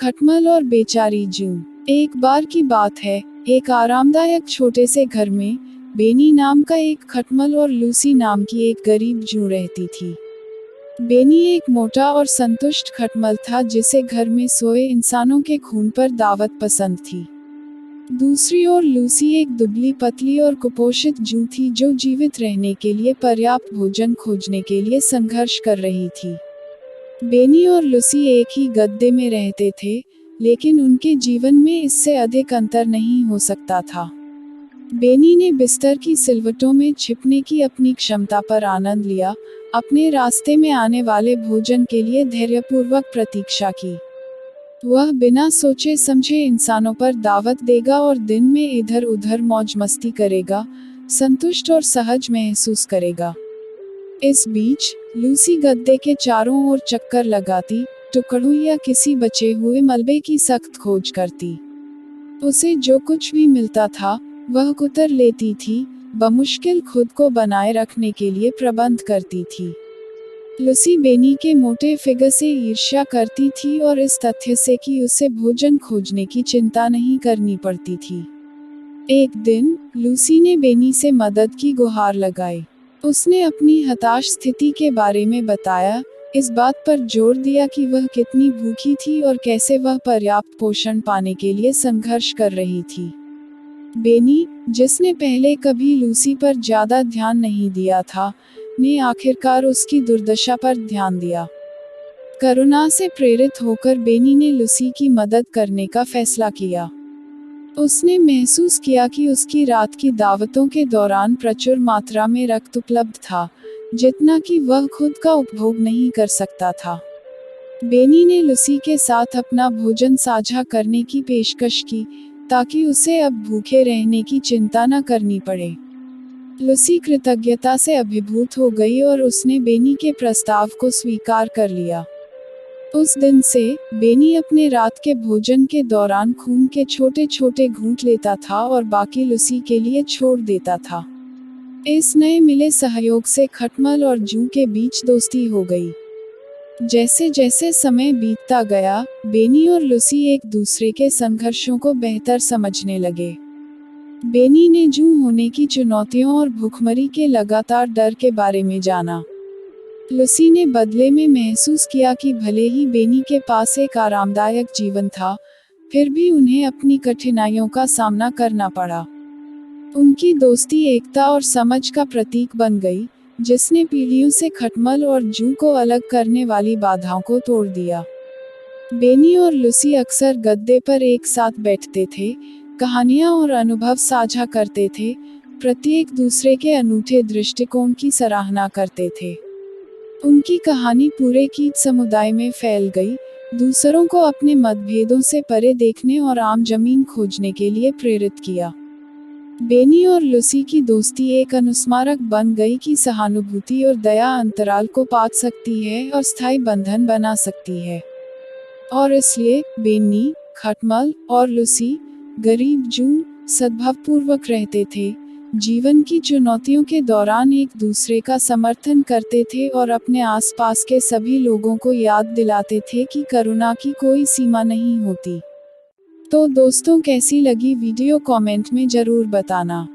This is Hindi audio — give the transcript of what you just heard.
खटमल और बेचारी जू। एक बार की बात है, एक आरामदायक छोटे से घर में बेनी नाम का एक खटमल और लूसी नाम की एक गरीब जू रहती थी। बेनी एक मोटा और संतुष्ट खटमल था जिसे घर में सोए इंसानों के खून पर दावत पसंद थी। दूसरी ओर लूसी एक दुबली पतली और कुपोषित जू थी जो जीवित रहने के लिए पर्याप्त भोजन खोजने के लिए संघर्ष कर रही थी। बेनी और लूसी एक ही गद्दे में रहते थे, लेकिन उनके जीवन में इससे अधिक अंतर नहीं हो सकता था। बेनी ने बिस्तर की सिलवटों में छिपने की अपनी क्षमता पर आनंद लिया, अपने रास्ते में आने वाले भोजन के लिए धैर्यपूर्वक प्रतीक्षा की। वह बिना सोचे समझे इंसानों पर दावत देगा और दिन में इधर उधर मौज मस्ती करेगा, संतुष्ट और सहज महसूस करेगा। इस बीच लूसी गद्दे के चारों ओर चक्कर लगाती, टुकड़ों या किसी बचे हुए मलबे की सख्त खोज करती। उसे जो कुछ भी मिलता था वह कुतर लेती थी, बमुश्किल खुद को बनाए रखने के लिए प्रबंध करती थी। लूसी बेनी के मोटे फिगर से ईर्ष्या करती थी और इस तथ्य से कि उसे भोजन खोजने की चिंता नहीं करनी पड़ती थी। एक दिन लूसी ने बेनी से मदद की गुहार लगाई। उसने अपनी हताश स्थिति के बारे में बताया, इस बात पर जोर दिया कि वह कितनी भूखी थी और कैसे वह पर्याप्त पोषण पाने के लिए संघर्ष कर रही थी। बेनी, जिसने पहले कभी लूसी पर ज्यादा ध्यान नहीं दिया था, ने आखिरकार उसकी दुर्दशा पर ध्यान दिया। करुणा से प्रेरित होकर बेनी ने लूसी की मदद करने का फैसला किया। उसने महसूस किया कि उसकी रात की दावतों के दौरान प्रचुर मात्रा में रक्त उपलब्ध था, जितना कि वह खुद का उपभोग नहीं कर सकता था। बेनी ने लूसी के साथ अपना भोजन साझा करने की पेशकश की, ताकि उसे अब भूखे रहने की चिंता न करनी पड़े। लूसी कृतज्ञता से अभिभूत हो गई और उसने बेनी के प्रस्ताव को स्वीकार कर लिया। उस दिन से बेनी अपने रात के भोजन के दौरान खून के छोटे छोटे घूंट लेता था और बाकी लूसी के लिए छोड़ देता था। इस नए मिले सहयोग से खटमल और जू के बीच दोस्ती हो गई। जैसे जैसे समय बीतता गया, बेनी और लूसी एक दूसरे के संघर्षों को बेहतर समझने लगे। बेनी ने जू होने की चुनौतियों और भूखमरी के लगातार डर के बारे में जाना। लूसी ने बदले में महसूस किया कि भले ही बेनी के पास एक आरामदायक जीवन था, फिर भी उन्हें अपनी कठिनाइयों का सामना करना पड़ा। उनकी दोस्ती एकता और समझ का प्रतीक बन गई, जिसने पीढ़ियों से खटमल और जू को अलग करने वाली बाधाओं को तोड़ दिया। बेनी और लूसी अक्सर गद्दे पर एक साथ बैठते थे, कहानियां और अनुभव साझा करते थे, प्रत्येक दूसरे के अनूठे दृष्टिकोण की सराहना करते थे। उनकी कहानी पूरे कीट समुदाय में फैल गई, दूसरों को अपने मतभेदों से परे देखने और आम जमीन खोजने के लिए प्रेरित किया। बेनी और लूसी की दोस्ती एक अनुस्मारक बन गई कि सहानुभूति और दया अंतराल को पाट सकती है और स्थायी बंधन बना सकती है। और इसलिए बेनी, खटमल और लूसी, गरीब जू, सद्भावपूर्वक रहते थे, जीवन की चुनौतियों के दौरान एक दूसरे का समर्थन करते थे और अपने आसपास के सभी लोगों को याद दिलाते थे कि करुणा की कोई सीमा नहीं होती। तो दोस्तों, कैसी लगी वीडियो कमेंट में जरूर बताना।